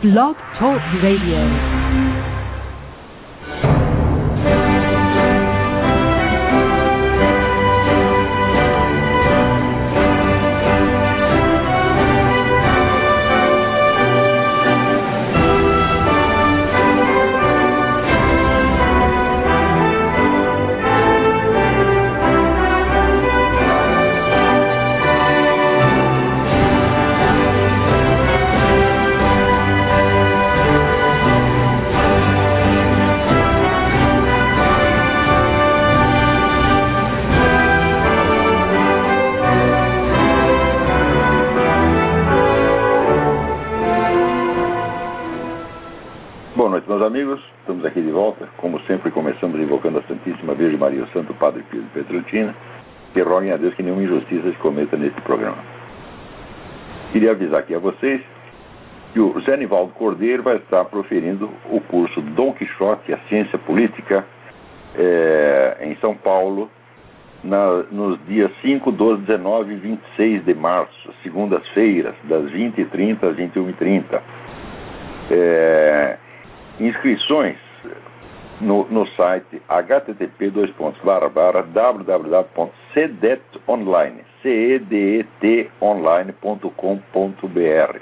Blog Talk Radio. Meus amigos, estamos aqui de volta, como sempre começamos invocando a Santíssima Virgem Maria, o Santo Padre Pio de Pietrelcina, que roguem a Deus que nenhuma injustiça se cometa nesse programa. Queria avisar aqui a vocês que o Zé Nivaldo Cordeiro vai estar proferindo o curso Dom Quixote e a Ciência Política em São Paulo, nos dias 5, 12, 19 e 26 de março, segundas-feiras, das 20h30 às 21h30. Inscrições no site http://www.cedetonline.com.br.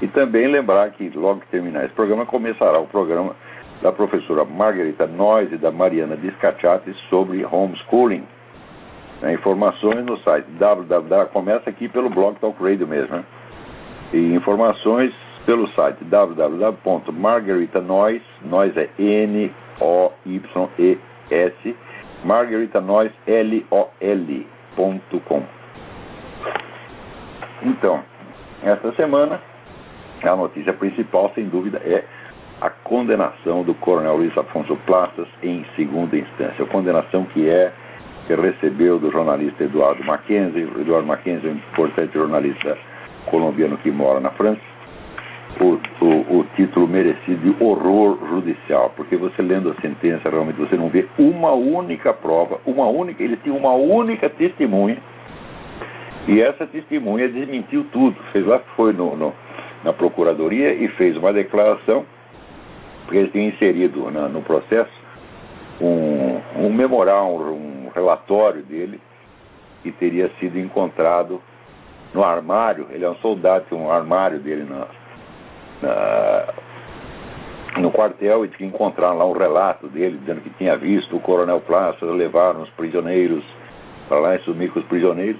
E também lembrar que logo que terminar esse programa começará o programa da professora Margarita Noyes e da Mariana Discacciati sobre homeschooling. Informações no site www. Começa aqui pelo Blog Talk Radio mesmo, né? E informações pelo site www.margaritanoyes, Noyes é N-O-Y-E-S, margaritanoyes, L-O-L.com. Então, esta semana, a notícia principal, sem dúvida, é a condenação do coronel Luiz Afonso Plastas em segunda instância. A condenação que recebeu do jornalista Eduardo Mackenzie. O Eduardo Mackenzie é um importante jornalista colombiano que mora na França. O título merecido de horror judicial, porque você lendo a sentença, realmente você não vê uma única prova, ele tinha uma única testemunha, e essa testemunha desmentiu tudo. Foi na procuradoria e fez uma declaração, porque eles tinham inserido no processo um memorial, um relatório dele, que teria sido encontrado no armário. Ele é um soldado, tem um armário dele no quartel, e que encontraram lá um relato dele dizendo que tinha visto o coronel Plastas levar uns prisioneiros para lá e sumir com os prisioneiros,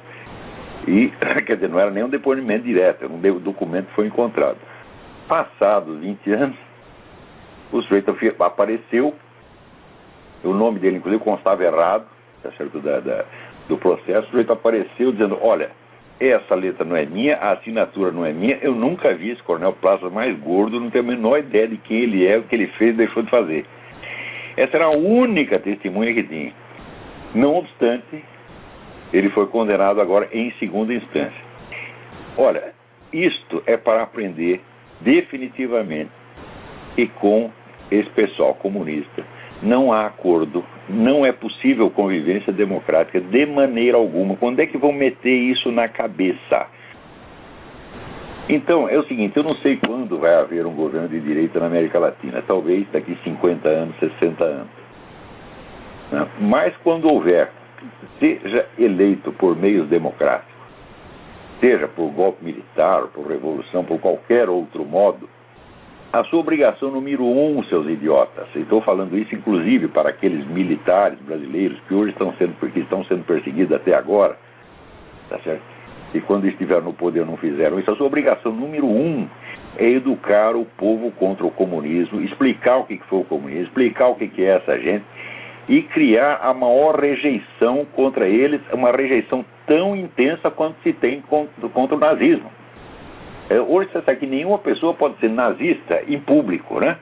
e quer dizer, não era nem um depoimento direto, era um documento que foi encontrado. Passados 20 anos, o sujeito apareceu, o nome dele inclusive constava errado, tá certo, do processo. O sujeito apareceu dizendo: olha, essa letra não é minha, a assinatura não é minha, eu nunca vi esse coronel Plastas mais gordo, não tenho a menor ideia de quem ele é, o que ele fez, deixou de fazer. Essa era a única testemunha que tinha. Não obstante, ele foi condenado agora em segunda instância. Olha, isto é para aprender definitivamente que com esse pessoal comunista não há acordo, não é possível convivência democrática de maneira alguma. Quando é que vão meter isso na cabeça? Então, é o seguinte, eu não sei quando vai haver um governo de direita na América Latina, talvez daqui 50 anos, 60 anos. Mas quando houver, seja eleito por meios democráticos, seja por golpe militar, por revolução, por qualquer outro modo, a sua obrigação número 1, seus idiotas, e estou falando isso inclusive para aqueles militares brasileiros que hoje estão sendo perseguidos até agora, tá certo? E quando estiveram no poder não fizeram isso. A sua obrigação número 1 é educar o povo contra o comunismo, explicar o que foi o comunismo, explicar o que é essa gente, e criar a maior rejeição contra eles, uma rejeição tão intensa quanto se tem contra o nazismo. Hoje você sabe que nenhuma pessoa pode ser nazista em público, né?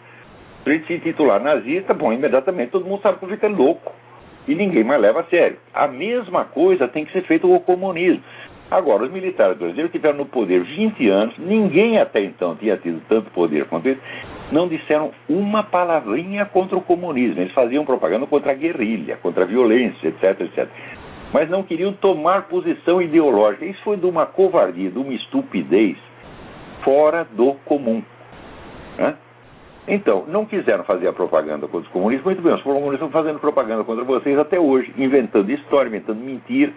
Se a gente se titular nazista, bom, imediatamente todo mundo sabe que fica louco e ninguém mais leva a sério. A mesma coisa tem que ser feita com o comunismo. Agora, os militares brasileiros tiveram no poder 20 anos, ninguém até então tinha tido tanto poder quanto eles, não disseram uma palavrinha contra o comunismo. Eles faziam propaganda contra a guerrilha, contra a violência, etc, etc. Mas não queriam tomar posição ideológica. Isso foi de uma covardia, de uma estupidez fora do comum. Né? Então, não quiseram fazer a propaganda contra os comunistas, muito bem, os comunistas estão fazendo propaganda contra vocês até hoje, inventando história, inventando mentira.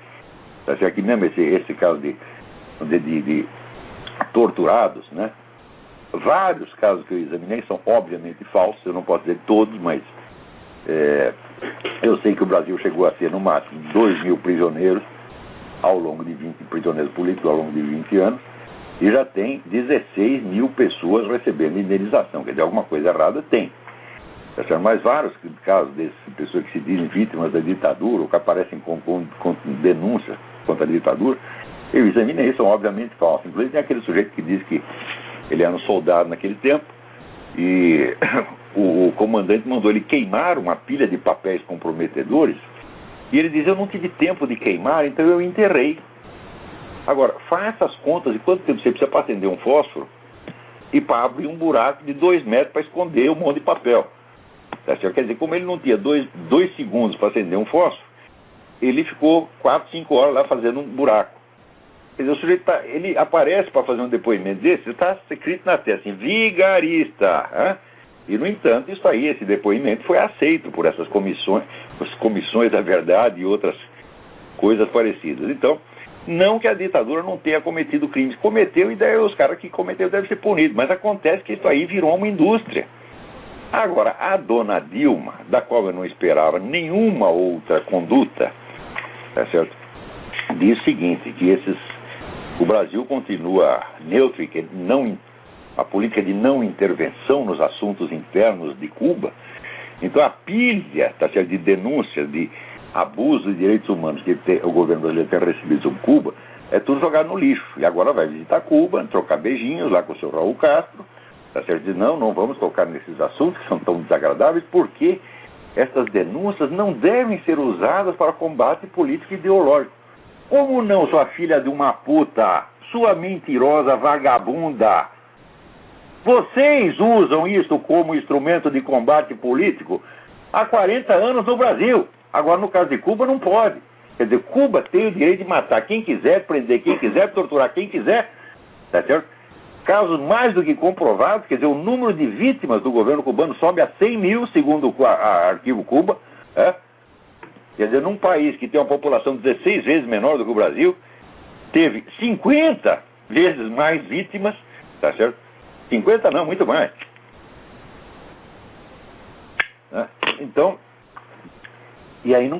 Aqui mesmo esse caso de torturados, né? Vários casos que eu examinei são obviamente falsos, eu não posso dizer todos, mas eu sei que o Brasil chegou a ser no máximo 2.000 prisioneiros ao longo de 20 prisioneiros políticos ao longo de 20 anos, e já tem 16.000 pessoas recebendo indenização. Quer dizer, alguma coisa errada tem. Mas vários casos dessas pessoas que se dizem vítimas da ditadura, ou que aparecem com denúncias contra a ditadura, eu examinei, são obviamente falsos. Inclusive tem aquele sujeito que diz que ele era um soldado naquele tempo, e o comandante mandou ele queimar uma pilha de papéis comprometedores, e ele diz, eu não tive tempo de queimar, então eu enterrei. Agora, faça as contas de quanto tempo você precisa para acender um fósforo e para abrir um buraco de 2 metros para esconder um monte de papel. Quer dizer, como ele não tinha 2 segundos para acender um fósforo, ele ficou 4, 5 horas lá fazendo um buraco. Quer dizer, o sujeito ele aparece para fazer um depoimento desse, está escrito na testa, assim, vigarista. Hein? E, no entanto, esse depoimento foi aceito por essas comissões, as comissões da verdade e outras coisas parecidas. Então, não que a ditadura não tenha cometido crimes. Cometeu, e daí os caras que cometeram devem ser punidos. Mas acontece que isso aí virou uma indústria. Agora, a dona Dilma, da qual eu não esperava nenhuma outra conduta, tá certo? Diz o seguinte, que o Brasil continua neutro e que a política de não intervenção nos assuntos internos de Cuba. Então a pilha, tá certo, de denúncias de abuso de direitos humanos que o governo brasileiro tem recebido sobre Cuba, é tudo jogado no lixo. E agora vai visitar Cuba, trocar beijinhos lá com o seu Raul Castro, tá certo? Diz, não vamos tocar nesses assuntos que são tão desagradáveis, porque essas denúncias não devem ser usadas para combate político e ideológico. Como não, sua filha de uma puta, sua mentirosa vagabunda? Vocês usam isso como instrumento de combate político há 40 anos no Brasil. Agora, no caso de Cuba, não pode. Quer dizer, Cuba tem o direito de matar quem quiser, prender quem quiser, torturar quem quiser. Tá certo? Casos mais do que comprovados, quer dizer, o número de vítimas do governo cubano sobe a 100 mil, segundo o arquivo Cuba. Quer dizer, num país que tem uma população 16 vezes menor do que o Brasil, teve 50 vezes mais vítimas, tá certo? 50 não, muito mais. Então, e aí não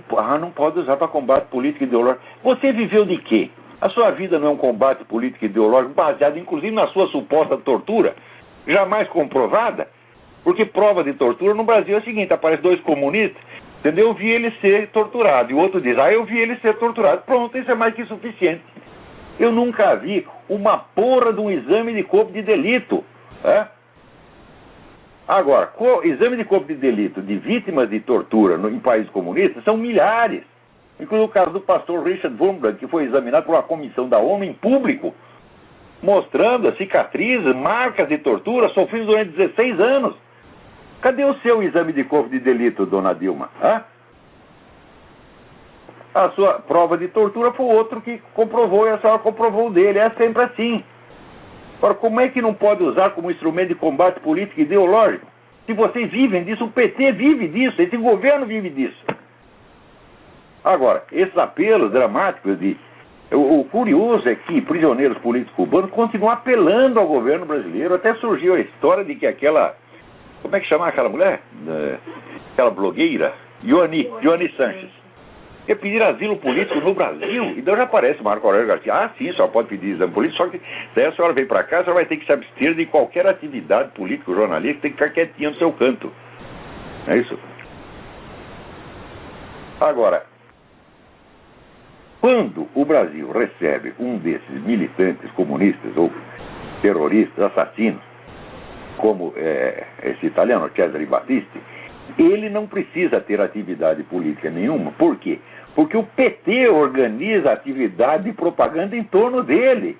pode usar para combate político e ideológico. Você viveu de quê? A sua vida não é um combate político e ideológico baseado inclusive na sua suposta tortura, jamais comprovada, porque prova de tortura no Brasil é o seguinte, aparece 2 comunistas, entendeu? Eu vi ele ser torturado, e o outro diz, eu vi ele ser torturado. Pronto, isso é mais que suficiente. Eu nunca vi uma porra de um exame de corpo de delito. Agora, exame de corpo de delito de vítimas de tortura em países comunistas são milhares. Inclusive o caso do pastor Richard Wurmbrand, que foi examinado por uma comissão da ONU em público, mostrando as cicatrizes, marcas de tortura sofridas durante 16 anos. Cadê o seu exame de corpo de delito, dona Dilma? A sua prova de tortura foi outro que comprovou, e a senhora comprovou dele. É sempre assim. Agora, como é que não pode usar como instrumento de combate político e ideológico? Se vocês vivem disso, o PT vive disso, esse governo vive disso. Agora, esses apelos dramáticos o curioso é que prisioneiros políticos cubanos continuam apelando ao governo brasileiro. Até surgiu a história de que aquela... Como é que chama aquela mulher? Aquela blogueira? Ioani Sanches. Quer pedir asilo político no Brasil? Então já aparece Marco Aurélio Garcia. Sim, só pode pedir exame político, só que daí a senhora vem para cá, a senhora vai ter que se abster de qualquer atividade político-jornalística, tem que ficar quietinha no seu canto. É isso? Agora, quando o Brasil recebe um desses militantes comunistas ou terroristas, assassinos, como esse italiano, Cesare Battisti, ele não precisa ter atividade política nenhuma. Por quê? Porque o PT organiza atividade de propaganda em torno dele.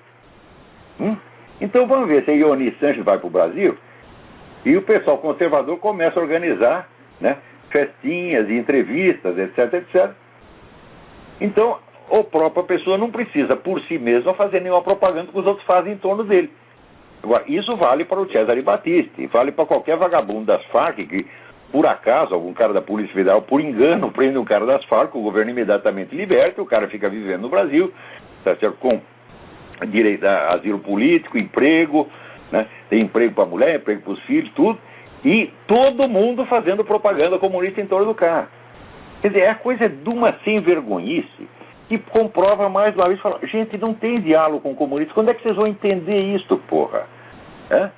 Então vamos ver se a Ioani Sanches vai para o Brasil e o pessoal conservador começa a organizar, né, festinhas e entrevistas, etc, etc. Então, a própria pessoa não precisa, por si mesma, fazer nenhuma propaganda que os outros fazem em torno dele. Agora, isso vale para o Cesare Battisti, vale para qualquer vagabundo das Farc que, por acaso, algum cara da Polícia Federal, por engano, prende um cara das Farc, o governo imediatamente liberta, o cara fica vivendo no Brasil, tá certo? Com direito a asilo político, emprego, né? Tem emprego para a mulher, emprego para os filhos, tudo, e todo mundo fazendo propaganda comunista em torno do cara. Quer dizer, é coisa de uma sem-vergonhice que comprova mais uma vez, fala, gente, não tem diálogo com comunistas, quando é que vocês vão entender isto, porra? É?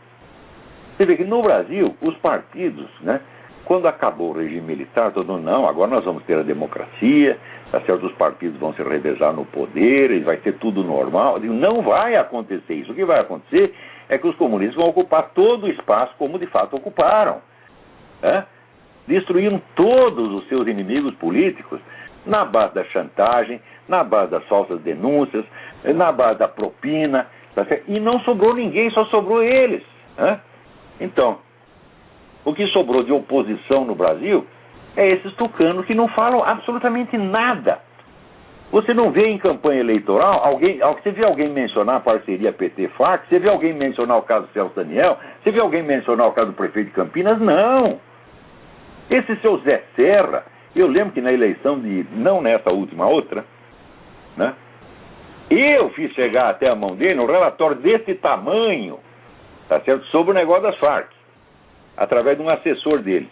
Você vê que no Brasil, os partidos, né, quando acabou o regime militar, todo mundo, não, agora nós vamos ter a democracia, tá certo, os partidos vão se revezar no poder, e vai ser tudo normal. Eu digo, não vai acontecer isso. O que vai acontecer é que os comunistas vão ocupar todo o espaço como de fato ocuparam. Né? Destruíram todos os seus inimigos políticos na base da chantagem, na base das falsas denúncias, na base da propina, tá certo? E não sobrou ninguém, só sobrou eles. Né? Então, o que sobrou de oposição no Brasil é esses tucanos que não falam absolutamente nada. Você não vê em campanha eleitoral, você vê alguém mencionar a parceria PT-FARC, você vê alguém mencionar o caso do Celso Daniel, você vê alguém mencionar o caso do prefeito de Campinas? Não! Esse seu Zé Serra, eu lembro que na eleição de, não nessa última, outra, né? Eu fiz chegar até a mão dele um relatório desse tamanho, tá certo? Sobre o negócio das Farc, através de um assessor dele,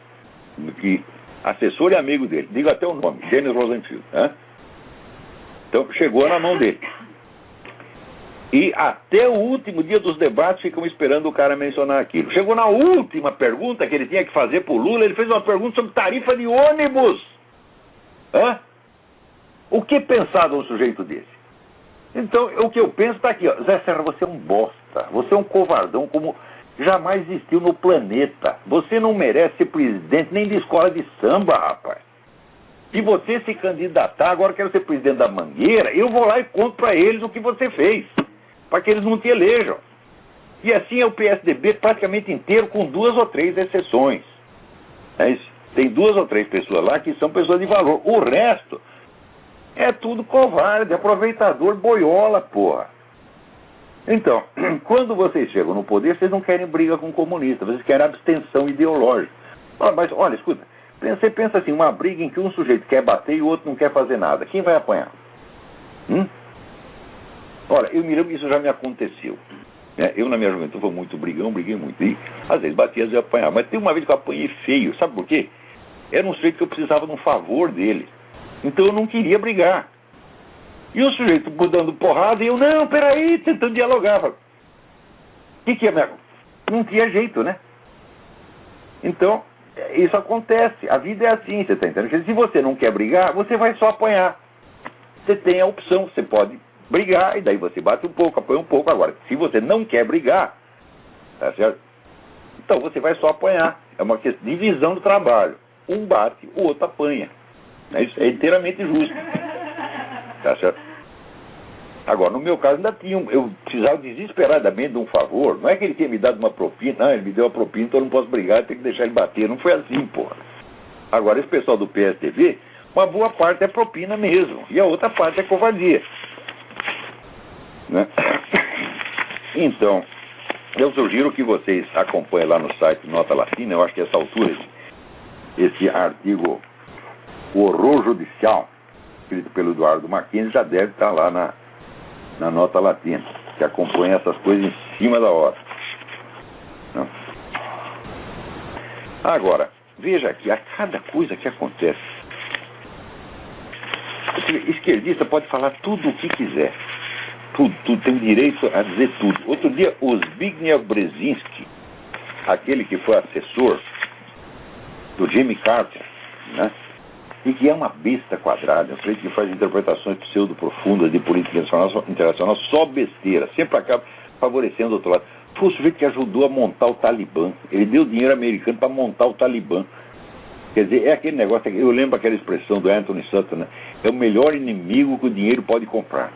assessor e amigo dele, digo até o nome, Denis Rosenfield, né? Então, chegou na mão dele. E até o último dia dos debates ficam esperando o cara mencionar aquilo. Chegou na última pergunta que ele tinha que fazer pro Lula, ele fez uma pergunta sobre tarifa de ônibus. Hã? O que pensar de um sujeito desse? Então, o que eu penso está aqui, ó. Zé Serra, você é um bosta. Você é um covardão como jamais existiu no planeta. Você não merece ser presidente nem de escola de samba, rapaz. Se você se candidatar, agora quero ser presidente da Mangueira, eu vou lá e conto para eles o que você fez, para que eles não te elejam. E assim é o PSDB praticamente inteiro, com 2 ou 3 exceções. É isso. Tem 2 ou 3 pessoas lá que são pessoas de valor. O resto é tudo covarde, aproveitador, boiola, porra. Então, quando vocês chegam no poder, vocês não querem briga com comunistas, vocês querem abstenção ideológica. Mas olha, escuta, você pensa assim, uma briga em que um sujeito quer bater e o outro não quer fazer nada. Quem vai apanhar? Olha, eu me lembro que isso já me aconteceu. Eu, na minha juventude, fui muito brigão, briguei muito. E, às vezes, batia, às vezes apanhava. Mas tem uma vez que eu apanhei feio. Sabe por quê? Era um sujeito que eu precisava de um favor dele. Então, eu não queria brigar. E o sujeito dando porrada e eu, não, peraí, tentando dialogar. O que é mesmo? Não tinha jeito, né? Então, isso acontece. A vida é assim, você está entendendo? Porque se você não quer brigar, você vai só apanhar. Você tem a opção, você pode brigar, e daí você bate um pouco, apanha um pouco. Agora, se você não quer brigar, tá certo? Então você vai só apanhar. É uma questão de divisão do trabalho. Um bate, o outro apanha. Isso é inteiramente justo. Tá certo? Agora, no meu caso, ainda tinha eu precisava desesperadamente de um favor. Não é que ele tinha me dado uma propina, não, ele me deu a propina, então eu não posso brigar, tem que deixar ele bater. Não foi assim, porra. Agora, esse pessoal do PSDB, uma boa parte é propina mesmo, e a outra parte é covardia. Né? Então, eu sugiro que vocês acompanhem lá no site Nota Latina. Eu acho que a essa altura, esse artigo, O Horror Judicial, escrito pelo Eduardo Mackenzie, já deve estar lá na Nota Latina, que acompanha essas coisas em cima da hora. Não. Agora, veja aqui, a cada coisa que acontece, esquerdista pode falar tudo o que quiser. Tudo, tem direito a dizer tudo. Outro dia, o Zbigniew Brzezinski, aquele que foi assessor do Jimmy Carter, né? E que é uma besta quadrada, um sujeito que faz interpretações pseudo-profundas de política internacional, só besteira, sempre acaba favorecendo o outro lado. Foi o sujeito que ajudou a montar o Talibã. Ele deu dinheiro americano para montar o Talibã. Quer dizer, é aquele negócio, eu lembro aquela expressão do Anthony Sutton, né? É o melhor inimigo que o dinheiro pode comprar.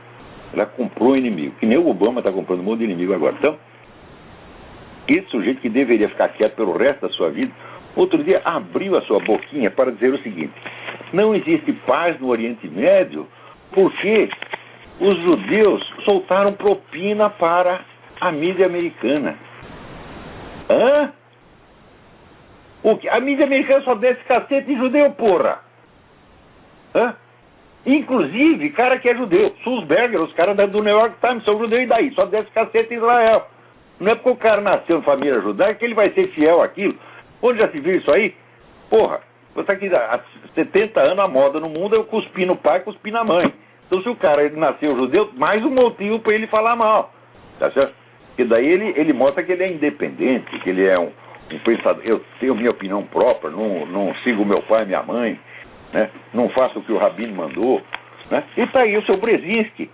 Ela comprou o inimigo, que nem o Obama está comprando um monte de inimigo agora. Então, esse sujeito que deveria ficar quieto pelo resto da sua vida, outro dia abriu a sua boquinha para dizer o seguinte: não existe paz no Oriente Médio porque os judeus soltaram propina para a mídia americana. Hã? O que? A mídia americana só desce cacete em judeu, porra. Hã? Inclusive, cara que é judeu. Sulzberger, os caras do New York Times são judeus, e daí? Só desce cacete em Israel. Não é porque o cara nasceu em família judaica que ele vai ser fiel àquilo. Onde já se viu isso aí? Porra, você tá aqui há 70 anos, a moda no mundo é cuspir no pai, cuspir na mãe. Então se o cara nasceu judeu, mais um motivo para ele falar mal. Tá certo? Porque daí ele mostra que ele é independente, que ele é um pensador. Eu tenho minha opinião própria, não sigo meu pai e minha mãe, né? Não faço o que o Rabino mandou. Né? E tá aí o seu Brzezinski.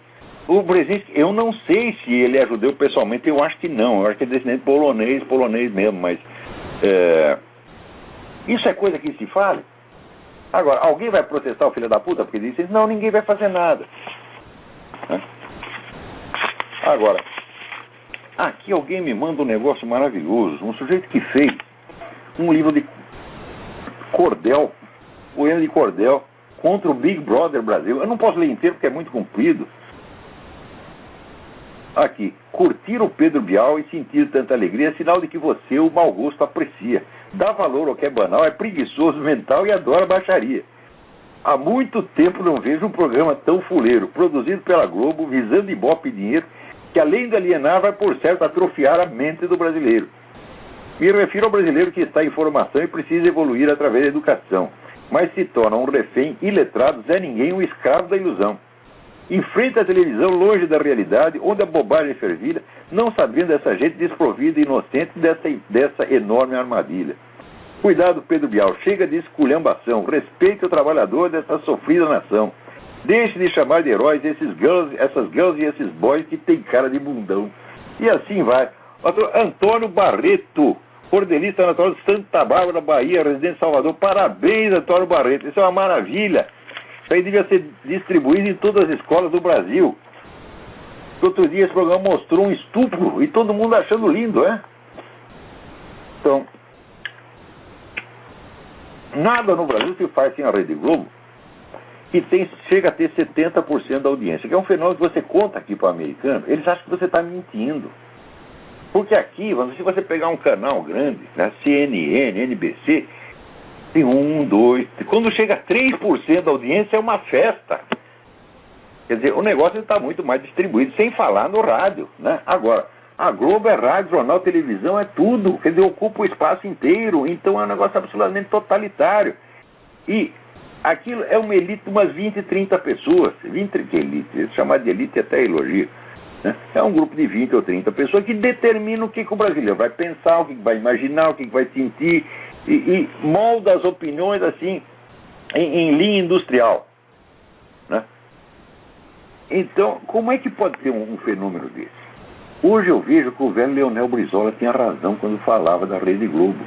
O Brzezinski, eu não sei se ele é judeu pessoalmente, eu acho que não. Eu acho que é descendente polonês mesmo, mas isso é coisa que se fala. Agora, alguém vai protestar o filho da puta porque disse, não, ninguém vai fazer nada. Né? Agora, aqui alguém me manda um negócio maravilhoso. Um sujeito que fez um livro de cordel, poema de cordel, contra o Big Brother Brasil. Eu não posso ler inteiro porque é muito comprido. Aqui, curtir o Pedro Bial e sentir tanta alegria é sinal de que você, o mau gosto, aprecia. Dá valor ao que é banal, é preguiçoso mental e adora baixaria. Há muito tempo não vejo um programa tão fuleiro, produzido pela Globo, visando ibope e dinheiro, que além de alienar, vai por certo atrofiar a mente do brasileiro. Me refiro ao brasileiro que está em formação e precisa evoluir através da educação, mas se torna um refém iletrado, Zé Ninguém, um escravo da ilusão. Enfrenta a televisão longe da realidade, onde a bobagem fervilha, não sabendo essa gente desprovida e inocente dessa enorme armadilha. Cuidado, Pedro Bial, chega de esculhambação, respeite o trabalhador dessa sofrida nação. Deixe de chamar de heróis essas girls e esses boys que tem cara de bundão. E assim vai. Antônio Barreto, cordelista natural de Santa Bárbara, Bahia, residente de Salvador. Parabéns, Antônio Barreto, isso é uma maravilha. Isso aí devia ser distribuído em todas as escolas do Brasil. Outro dia esse programa mostrou um estupro e todo mundo achando lindo, é? Então, nada no Brasil se faz sem a Rede Globo, que chega a ter 70% da audiência, que é um fenômeno que você conta aqui para o americano, eles acham que você está mentindo. Porque aqui, se você pegar um canal grande, né, CNN, NBC, tem 1, 2, quando chega a 3% da audiência é uma festa. Quer dizer, o negócio está muito mais distribuído, sem falar no rádio, né? Agora, a Globo é rádio, jornal, televisão, é tudo. Quer dizer, ocupa o espaço inteiro, então é um negócio absolutamente totalitário. E aquilo é uma elite, umas 20, 30 pessoas. 20, que elite? Chamar de elite até elogio. Né? É um grupo de 20 ou 30 pessoas que determina o que o brasileiro vai pensar, o que vai imaginar, o que vai sentir, e molda as opiniões assim em linha industrial. Né? Então, como é que pode ter um fenômeno desse? Hoje eu vejo que o velho Leonel Brizola tinha razão quando falava da Rede Globo.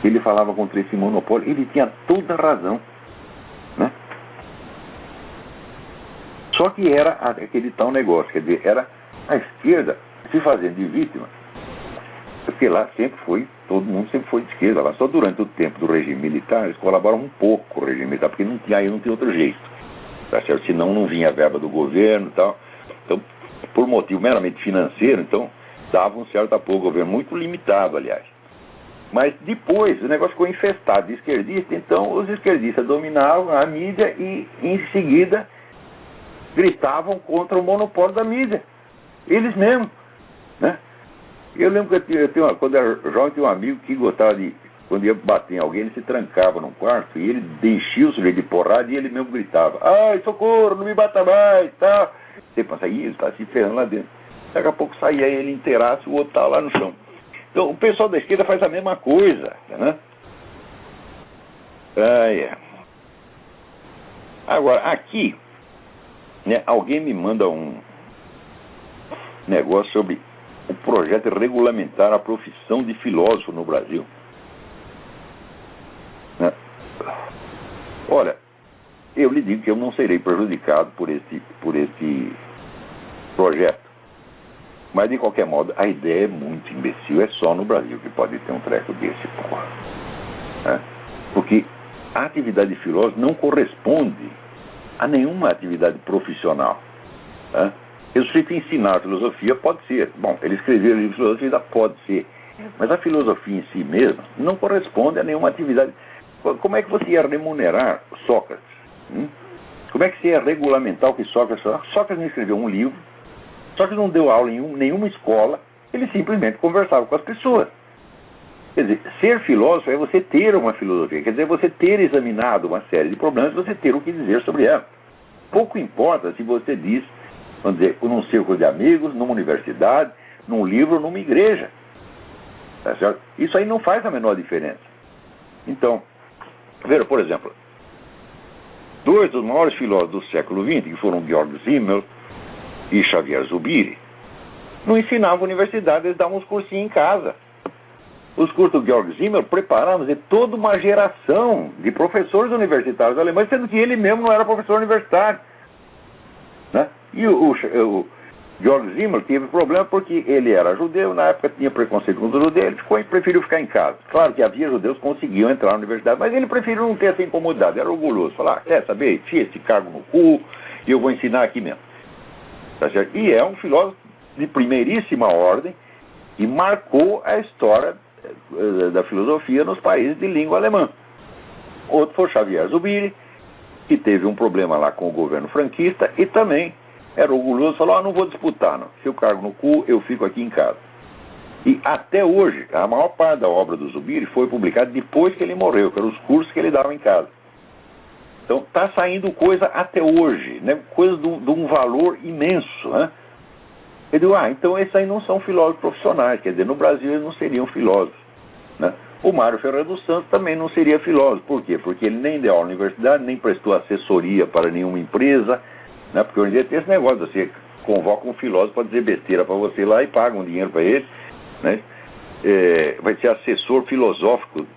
Ele falava contra esse monopólio, ele tinha toda a razão. Né? Só que era aquele tal negócio, quer dizer, era a esquerda se fazendo de vítima, porque lá sempre foi, todo mundo sempre foi de esquerda, lá só durante o tempo do regime militar eles colaboraram um pouco com o regime militar, porque não tinha outro jeito, tá certo? Senão não vinha a verba do governo e tal, então por motivo meramente financeiro, então dava um certo apoio ao governo, muito limitado aliás. Mas depois o negócio ficou infestado de esquerdistas, então os esquerdistas dominavam a mídia e em seguida gritavam contra o monopólio da mídia. Eles mesmos. Né? Eu lembro que quando eu era jovem, tinha um amigo que gostava de, quando ia bater em alguém, ele se trancava num quarto e ele enchia o sujeito de porrada e ele mesmo gritava, ai, socorro, não me bata mais, tá? Você pensa, ele está se ferrando lá dentro. Daqui a pouco saía ele inteiraço, o outro estava lá no chão. Então o pessoal da esquerda faz a mesma coisa, né? Agora, aqui, né, alguém me manda um negócio sobre o projeto de regulamentar a profissão de filósofo no Brasil. Né? Olha, eu lhe digo que eu não serei prejudicado por esse projeto. Mas, de qualquer modo, a ideia é muito imbecil. É só no Brasil que pode ter um treco desse, porra. Né? Porque a atividade de filósofo não corresponde a nenhuma atividade profissional. Né? Eu sei que ensinar filosofia pode ser. Bom, ele escreveu livro de filosofia, ainda pode ser. Mas a filosofia em si mesma não corresponde a nenhuma atividade. Como é que você ia remunerar Sócrates? Como é que você ia regulamentar o que Sócrates faz? Sócrates não escreveu um livro, Sócrates não deu aula em nenhuma escola, ele simplesmente conversava com as pessoas. Quer dizer, ser filósofo é você ter uma filosofia, quer dizer, você ter examinado uma série de problemas, você ter o que dizer sobre ela. Pouco importa se você diz, vamos dizer, num círculo de amigos, numa universidade, num livro, numa igreja. Tá certo? Isso aí não faz a menor diferença. Então, veja, por exemplo, dois dos maiores filósofos do século XX, que foram Georg Simmel e Xavier Zubiri, não ensinavam universidade, eles davam uns cursinhos em casa. Os cursos do Georg Simmel prepararam toda uma geração de professores universitários alemães, sendo que ele mesmo não era professor universitário. Né? E o Georg Simmel teve problema porque ele era judeu, na época tinha preconceito contra o judeu, ele preferiu ficar em casa. Claro que havia judeus que conseguiam entrar na universidade, mas ele preferiu não ter essa incomodidade, era orgulhoso. Falar, quer saber, tira esse cargo no cu e eu vou ensinar aqui mesmo. Tá certo? E é um filósofo de primeiríssima ordem e marcou a história da filosofia nos países de língua alemã. Outro foi Xavier Zubiri, que teve um problema lá com o governo franquista e também era orgulhoso, falou, não vou disputar, não. Se eu cargo no cu, eu fico aqui em casa. E até hoje, a maior parte da obra do Zubiri foi publicada depois que ele morreu, que eram os cursos que ele dava em casa. Então está saindo coisa até hoje, né? Coisa de um valor imenso, né? Eu digo, então esses aí não são filósofos profissionais, quer dizer, no Brasil eles não seriam filósofos, né? O Mário Ferreira dos Santos também não seria filósofo, por quê? Porque ele nem deu aula na universidade, nem prestou assessoria para nenhuma empresa, né? Porque hoje em dia tem esse negócio, você convoca um filósofo para dizer besteira para você lá e paga um dinheiro para ele, né? Vai ser assessor filosófico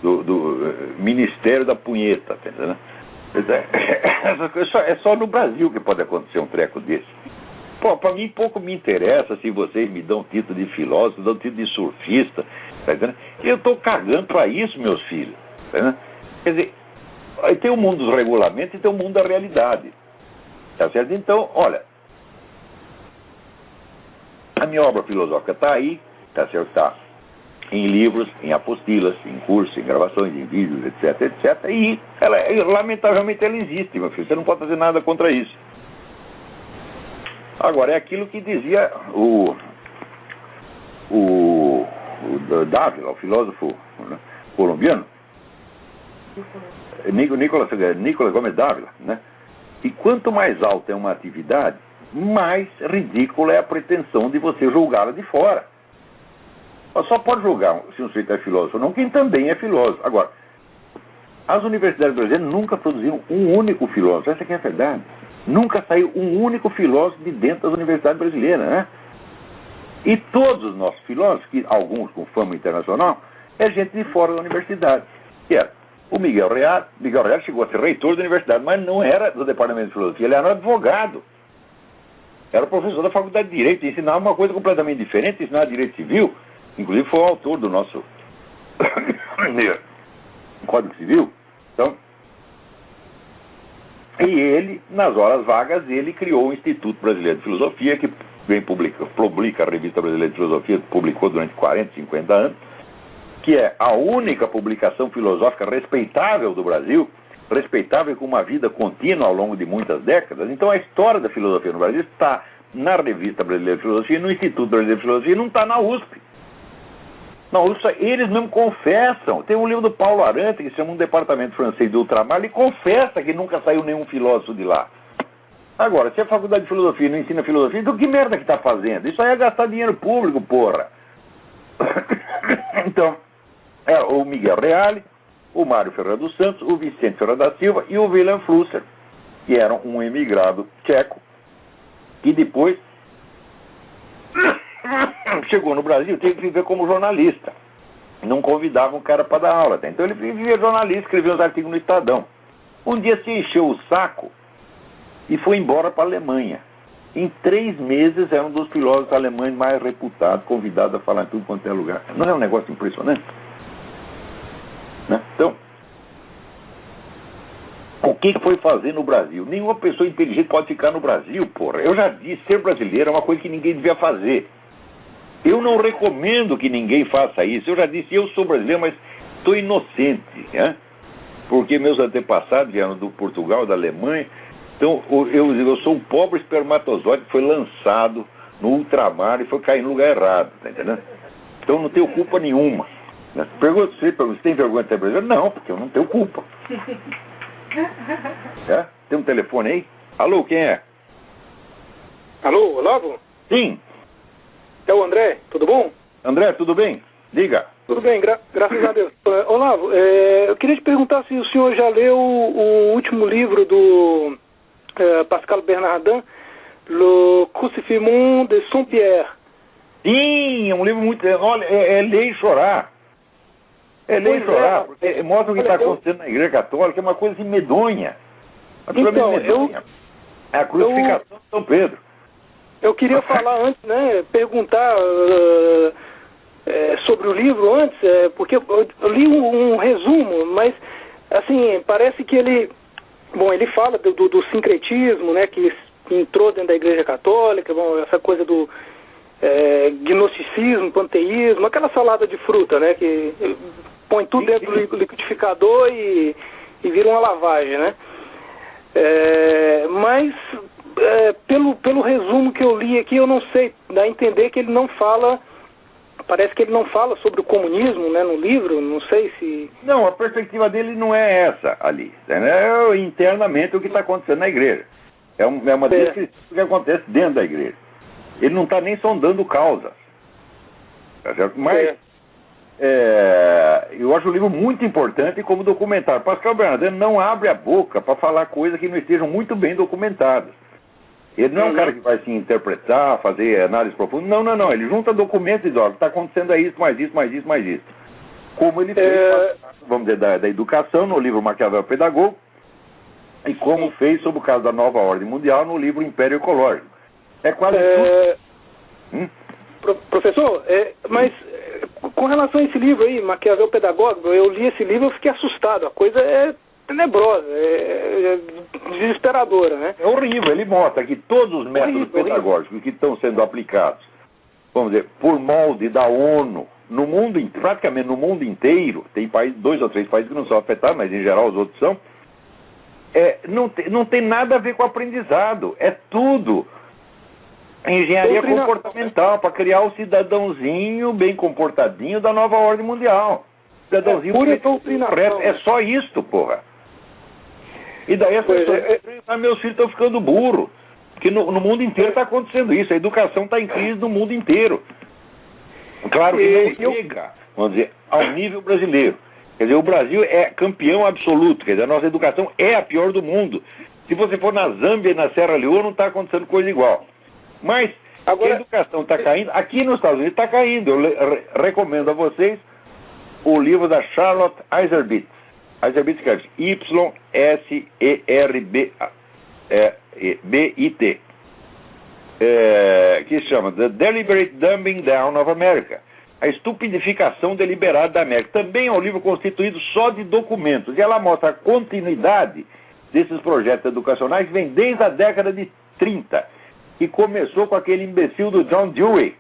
do Ministério da Punheta, tá entendendo? É só no Brasil que pode acontecer um treco desse. Pô, para mim pouco me interessa se vocês me dão título de filósofo, dão título de surfista, tá entendendo? Eu estou cagando para isso, meus filhos, tá entendendo? Quer dizer, aí tem o mundo dos regulamentos e tem o mundo da realidade. Tá certo? Então, olha, a minha obra filosófica está aí, tá certo? Está em livros, em apostilas, em cursos, em gravações, em vídeos, etc, etc. E lamentavelmente ela existe, meu filho. Você não pode fazer nada contra isso. Agora, é aquilo que dizia o Dávila, o filósofo, né, colombiano, Nicolás Gomes Dávila, né? E quanto mais alta é uma atividade, mais ridícula é a pretensão de você julgá-la de fora. Só pode julgar se um sujeito é filósofo ou não, quem também é filósofo. Agora, as universidades brasileiras nunca produziram um único filósofo, essa aqui é a verdade. Nunca saiu um único filósofo de dentro das universidades brasileiras, né? E todos os nossos filósofos, que alguns com fama internacional, é gente de fora da universidade. Que era o Miguel Reale. Miguel Reale chegou a ser reitor da universidade, mas não era do departamento de filosofia, ele era advogado. Era professor da faculdade de Direito, ensinava uma coisa completamente diferente, ensinava Direito Civil. Inclusive foi o autor do nosso Código Civil. Então, e ele, nas horas vagas, ele criou o Instituto Brasileiro de Filosofia, que publica a Revista Brasileira de Filosofia, publicou durante 40, 50 anos, que é a única publicação filosófica respeitável do Brasil, respeitável com uma vida contínua ao longo de muitas décadas. Então a história da filosofia no Brasil está na Revista Brasileira de Filosofia, no Instituto Brasileiro de Filosofia, não está na USP. Na USP, eles mesmo confessam. Tem um livro do Paulo Arante, que se chama Um Departamento Francês do Ultramar, ele confessa que nunca saiu nenhum filósofo de lá. Agora, se a faculdade de filosofia não ensina filosofia, então que merda que está fazendo? Isso aí é gastar dinheiro público, porra. Então, é o Miguel Reale, o Mário Ferreira dos Santos, o Vicente Ferreira da Silva e o Wilhelm Flusser, que eram um emigrado tcheco, que depois chegou no Brasil, teve que viver como jornalista. Não convidava um cara para dar aula. Tá? Então ele vivia jornalista, escrevia uns artigos no Estadão. Um dia se encheu o saco e foi embora para a Alemanha. Em 3 meses era um dos filósofos alemães mais reputados, convidado a falar em tudo quanto é lugar. Não é um negócio impressionante? Né? Então, O que foi fazer no Brasil? Nenhuma pessoa inteligente pode ficar no Brasil, porra. Eu já disse, ser brasileiro é uma coisa que ninguém devia fazer. Eu não recomendo que ninguém faça isso. Eu já disse, eu sou brasileiro, mas estou inocente, né? Porque meus antepassados vieram do Portugal, da Alemanha. Então, eu sou um pobre espermatozoide que foi lançado no ultramar e foi cair no lugar errado, tá entendendo? Então, não tenho culpa nenhuma. Pergunta se você tem vergonha de ser brasileiro? Não, porque eu não tenho culpa. É? Tem um telefone aí? Alô, quem é? Alô, Olavo? Sim. É o André, tudo bom? André, tudo bem? Diga. Tudo bem, graças a Deus. Olavo, eu queria te perguntar se o senhor já leu o último livro do Pascal Bernardin, Le Crucifixion de Saint-Pierre. Sim, é um livro muito... Olha, é ler e chorar. É ler e chorar, porque mostra o que está acontecendo na Igreja Católica, é uma coisa assim medonha. Então, medonha. É a crucificação de São Pedro. Eu queria falar antes, né, perguntar sobre o livro antes, porque eu li um resumo, mas, assim, parece que ele fala do sincretismo, né, que entrou dentro da Igreja Católica, essa coisa do gnosticismo, panteísmo, aquela salada de fruta, né, que põe tudo dentro do liquidificador e vira uma lavagem, né. Mas pelo resumo que eu li aqui, eu não sei, dá a entender que ele não fala, parece que ele não fala sobre o comunismo, né, no livro, não sei se... Não, a perspectiva dele não é essa ali, é internamente o que está acontecendo na igreja. É uma descrição do que acontece dentro da igreja. Ele não está nem sondando causas, tá certo? Mas eu acho o livro muito importante como documentário. Pascal Bernardin não abre a boca para falar coisas que não estejam muito bem documentadas. Ele não é um cara que vai se interpretar, fazer análise profunda. Não. Ele junta documentos e diz, olha, está acontecendo isso, mais isso, mais isso, mais isso. Como ele fez, vamos dizer, da educação no livro Maquiavel Pedagogo, e como fez sobre o caso da nova ordem mundial no livro Império Ecológico. É quase tudo. Professor, mas com relação a esse livro aí, Maquiavel Pedagógico, eu li esse livro e fiquei assustado. A coisa é tenebrosa, é desesperadora, né? É horrível. Ele mostra que todos os métodos pedagógicos que estão sendo aplicados, vamos dizer, por molde da ONU, no mundo, praticamente no mundo inteiro, tem 2 ou 3 países que não são afetados, mas em geral os outros são, não tem nada a ver com aprendizado. É tudo engenharia comportamental, para criar o cidadãozinho bem comportadinho da nova ordem mundial. Cidadãozinho correto. É só isto, porra. E daí as pessoas meus filhos estão ficando burros. Porque no mundo inteiro está acontecendo isso. A educação está em crise no mundo inteiro. Claro que não chega, vamos dizer, ao nível brasileiro. Quer dizer, o Brasil é campeão absoluto. Quer dizer, a nossa educação é a pior do mundo. Se você for na Zâmbia e na Serra Leoa, não está acontecendo coisa igual. Mas agora, a educação está caindo. Aqui nos Estados Unidos está caindo. Eu recomendo a vocês o livro da Charlotte Iserbyt. Iserbyt escreve Y-S-E-R-B-I-T. Que se chama The Deliberate Dumbing Down of America. A estupidificação deliberada da América. Também é um livro constituído só de documentos. E ela mostra a continuidade desses projetos educacionais que vem desde a década de 30. Que começou com aquele imbecil do John Dewey,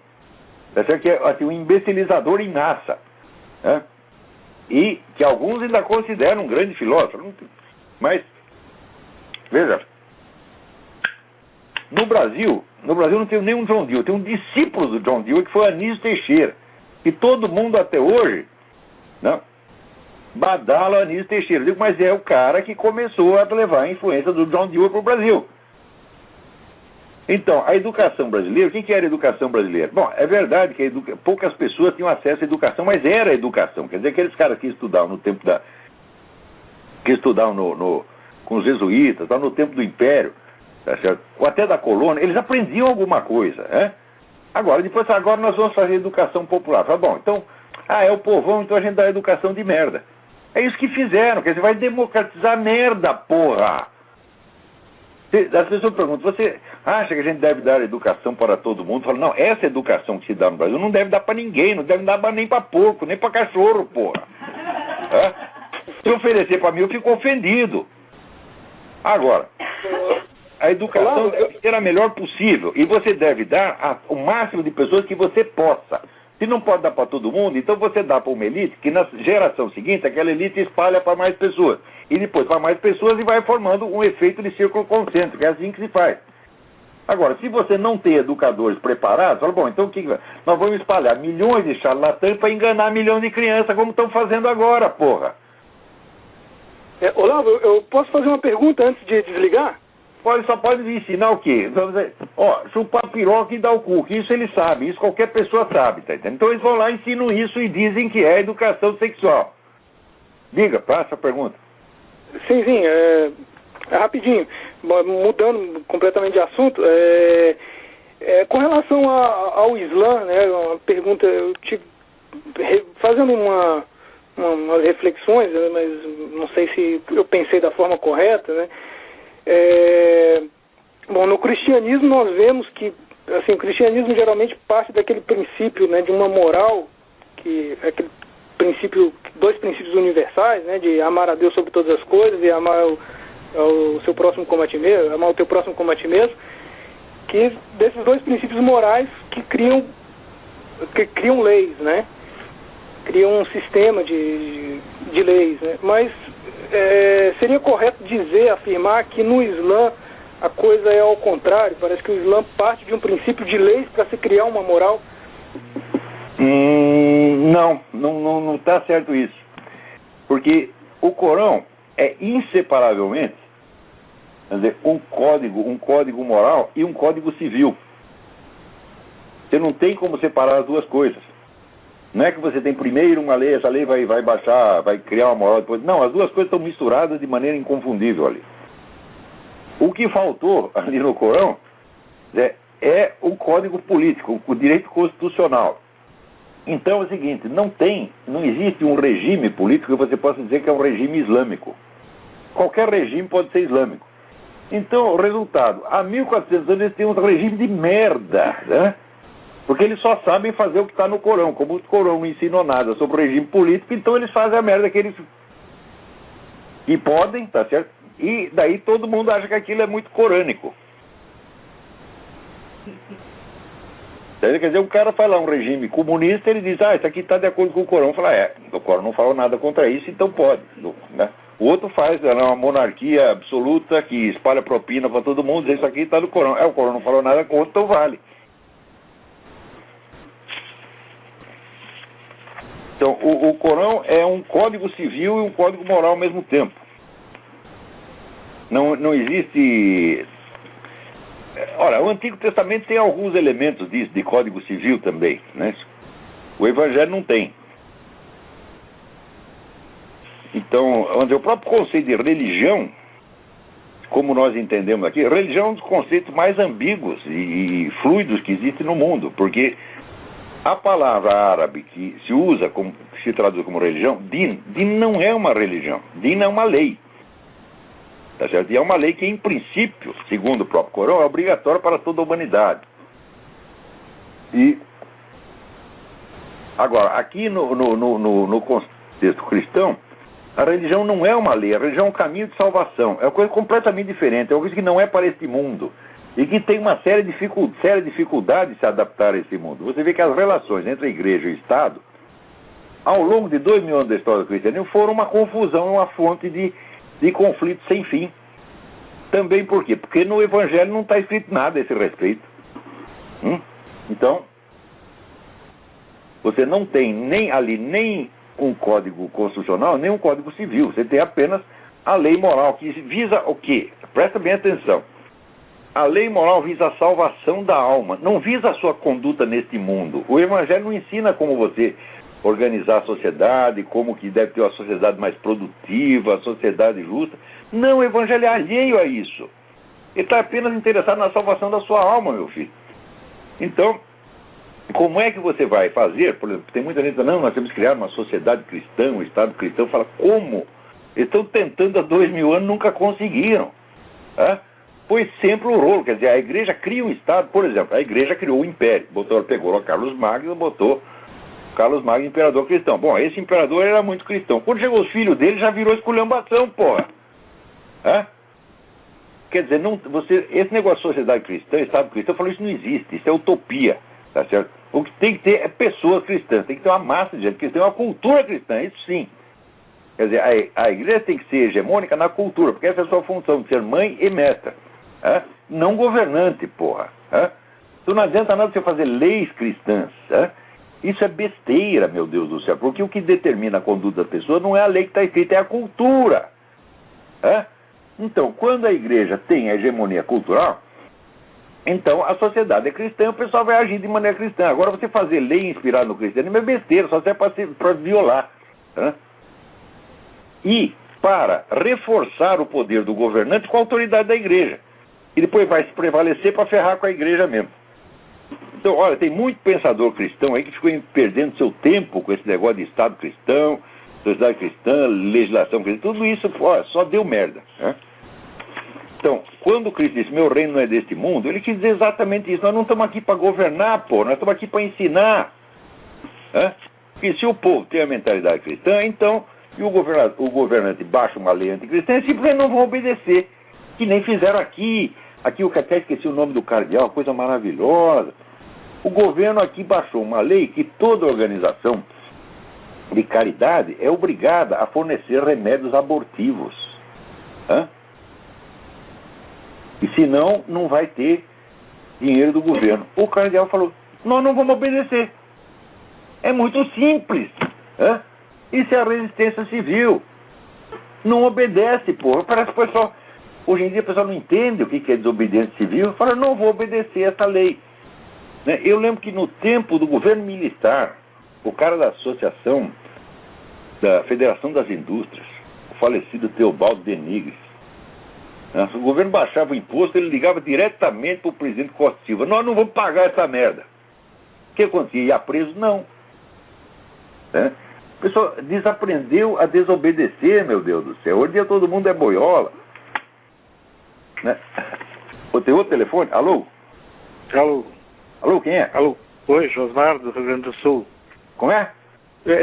que é assim, um imbecilizador em massa, né? E que alguns ainda consideram um grande filósofo. Mas, veja, no Brasil não tem nenhum John Dewey, tem um discípulo do John Dewey que foi Anísio Teixeira. E todo mundo até hoje, né, badala Anísio Teixeira. Eu digo, mas é o cara que começou a levar a influência do John Dewey para o Brasil. Então, a educação brasileira, o que era a educação brasileira? Bom, é verdade que poucas pessoas tinham acesso à educação, mas era a educação. Quer dizer, aqueles caras que estudavam no tempo que estudavam com os jesuítas, no tempo do Império, tá certo? Ou até da colônia, eles aprendiam alguma coisa, né? Agora nós vamos fazer educação popular. Fala, bom, então, é o povão, então a gente dá educação de merda. É isso que fizeram, quer dizer, vai democratizar merda, porra! As pessoas perguntam, você acha que a gente deve dar educação para todo mundo? Fala, não, essa educação que se dá no Brasil não deve dar para ninguém, não deve dar nem para porco, nem para cachorro, porra. Se oferecer para mim, eu fico ofendido. Agora, a educação deve ser a melhor possível e você deve dar o máximo de pessoas que você possa. Se não pode dar para todo mundo, então você dá para uma elite que na geração seguinte aquela elite espalha para mais pessoas. E depois para mais pessoas e vai formando um efeito de círculo concêntrico. É assim que se faz. Agora, se você não tem educadores preparados, fala, bom, então o que nós vamos espalhar milhões de charlatães para enganar milhões de crianças, como estão fazendo agora, porra. Olavo, eu posso fazer uma pergunta antes de desligar? Só pode me ensinar o quê? Chupar piroca e dar o cu, que isso eles sabem, isso qualquer pessoa sabe, tá entendendo? Então eles vão lá, ensinam isso e dizem que é educação sexual. Diga, passa a pergunta. Sim, rapidinho, mudando completamente de assunto, com relação ao Islã, né, uma pergunta, fazendo umas reflexões, mas não sei se eu pensei da forma correta, né? No cristianismo nós vemos que assim, o cristianismo geralmente parte daquele princípio, né, de uma moral, que é aquele princípio, dois princípios universais, né, de amar a Deus sobre todas as coisas e amar o seu próximo como a ti mesmo, amar o teu próximo como a ti mesmo, que desses dois princípios morais que criam leis, né? Criam um sistema de leis, né? Mas seria correto afirmar que no Islã a coisa é ao contrário? Parece que o Islã parte de um princípio de leis para se criar uma moral? Não está certo isso. Porque o Corão é inseparavelmente, quer dizer, um código moral e um código civil. Você não tem como separar as duas coisas. Não é que você tem primeiro uma lei, essa lei vai baixar, vai criar uma moral depois. Não, as duas coisas estão misturadas de maneira inconfundível ali. O que faltou ali no Corão é o código político, o direito constitucional. Então é o seguinte, não existe um regime político que você possa dizer que é um regime islâmico. Qualquer regime pode ser islâmico. Então, o resultado, há 1400 anos eles têm um regime de merda, né? Porque eles só sabem fazer o que está no Corão. Como o Corão não ensinou nada sobre o regime político, então eles fazem a merda que eles podem, tá certo? E daí todo mundo acha que aquilo é muito corânico. Quer dizer, o cara faz lá um regime comunista, ele diz, isso aqui está de acordo com o Corão. Fala, o Corão não falou nada contra isso, então pode. Né? O outro faz uma monarquia absoluta que espalha propina para todo mundo, diz, isso aqui está no Corão. O Corão não falou nada contra, então vale. Então, o Corão é um código civil e um código moral ao mesmo tempo. Não existe... Olha, o Antigo Testamento tem alguns elementos disso, de código civil também, né? O Evangelho não tem. Então, o próprio conceito de religião, como nós entendemos aqui, religião é um dos conceitos mais ambíguos e fluidos que existe no mundo, porque a palavra árabe que se usa, que se traduz como religião, din não é uma religião, din é uma lei. Tá certo? E é uma lei que, em princípio, segundo o próprio Corão, é obrigatória para toda a humanidade. E, agora, aqui no contexto cristão, a religião não é uma lei, a religião é um caminho de salvação. É uma coisa completamente diferente, é uma coisa que não é para este mundo. E que tem uma séria dificuldade de se adaptar a esse mundo. Você vê que as relações entre a igreja e o Estado, ao longo de 2000 anos da história do cristianismo, foram uma confusão, uma fonte de conflito sem fim. Também por quê? Porque no Evangelho não está escrito nada a esse respeito. Então, você não tem nem um código constitucional, nem um código civil. Você tem apenas a lei moral, que visa o quê? Presta bem atenção. A lei moral visa a salvação da alma, não visa a sua conduta neste mundo. O Evangelho não ensina como você organizar a sociedade, como que deve ter uma sociedade mais produtiva, a sociedade justa. Não, o Evangelho é alheio a isso. Ele está apenas interessado na salvação da sua alma, meu filho. Então, como é que você vai fazer? Por exemplo, tem muita gente que diz, não, nós temos que criar uma sociedade cristã, um Estado cristão. Fala, como? Eles estão tentando há 2000 anos, nunca conseguiram. Foi sempre o rolo. Quer dizer, a igreja cria um Estado, por exemplo, a igreja criou o Império. Pegou Carlos Magno, botou Carlos Magno, imperador cristão. Bom, esse imperador era muito cristão. Quando chegou os filhos dele, já virou esculhambação, porra. quer dizer, não, esse negócio de sociedade cristã, Estado cristão, eu falo, isso não existe, isso é utopia, tá certo? O que tem que ter é pessoas cristãs, tem que ter uma massa de gente cristã, uma cultura cristã, isso sim. Quer dizer, a igreja tem que ser hegemônica na cultura, porque essa é a sua função, de ser mãe e mestra. Não governante, porra. Então não adianta nada você fazer leis cristãs. Isso é besteira, meu Deus do céu, porque o que determina a conduta da pessoa não é a lei que está escrita, é a cultura. Então, quando a igreja tem a hegemonia cultural, então a sociedade é cristã, o pessoal vai agir de maneira cristã. Agora, você fazer lei inspirada no cristianismo é besteira, só serve para violar. E para reforçar o poder do governante com a autoridade da igreja. E depois vai se prevalecer para ferrar com a igreja mesmo. Então, olha, tem muito pensador cristão aí que ficou perdendo seu tempo com esse negócio de Estado cristão, sociedade cristã, legislação cristã, tudo isso só deu merda. Então, quando Cristo disse, meu reino não é deste mundo, ele quis dizer exatamente isso. Nós não estamos aqui para governar, nós estamos aqui para ensinar. Porque se o povo tem a mentalidade cristã, então, e o governante baixa uma lei anticristã, eles simplesmente não vão obedecer. Que nem fizeram aqui. Aqui eu até esqueci o nome do cardeal, coisa maravilhosa. O governo aqui baixou uma lei que toda organização de caridade é obrigada a fornecer remédios abortivos. E senão, não vai ter dinheiro do governo. O cardeal falou, nós não vamos obedecer. É muito simples. Isso é a resistência civil. Não obedece, porra. Parece que o pessoal... Hoje em dia o pessoal não entende o que é desobediência civil. Fala, não vou obedecer essa lei. Eu lembro que no tempo do governo militar, o cara da associação da Federação das Indústrias, o falecido Teobaldo Denigres, o governo baixava o imposto, ele ligava diretamente para o presidente Costa Silva. Nós não vamos pagar essa merda. O que acontecia? Ia preso? Não. O pessoal desaprendeu a desobedecer, meu Deus do céu. Hoje em dia todo mundo é boiola. Tem outro telefone? Alô? Alô? Alô, quem é? Alô? Oi, Josmar do Rio Grande do Sul. Como é?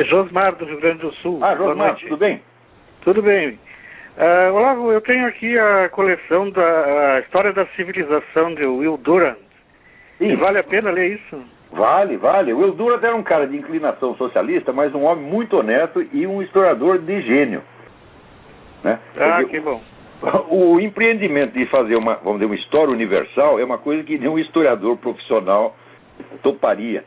Josmar do Rio Grande do Sul. Josmar, tudo bem? Tudo bem. Olavo, eu tenho aqui a coleção da História da Civilização de Will Durant. Sim. Vale a pena ler isso? Vale. O Will Durant era um cara de inclinação socialista, mas um homem muito honesto e um historiador de gênio. Que bom. O empreendimento de fazer vamos dizer, uma história universal é uma coisa que nenhum historiador profissional toparia.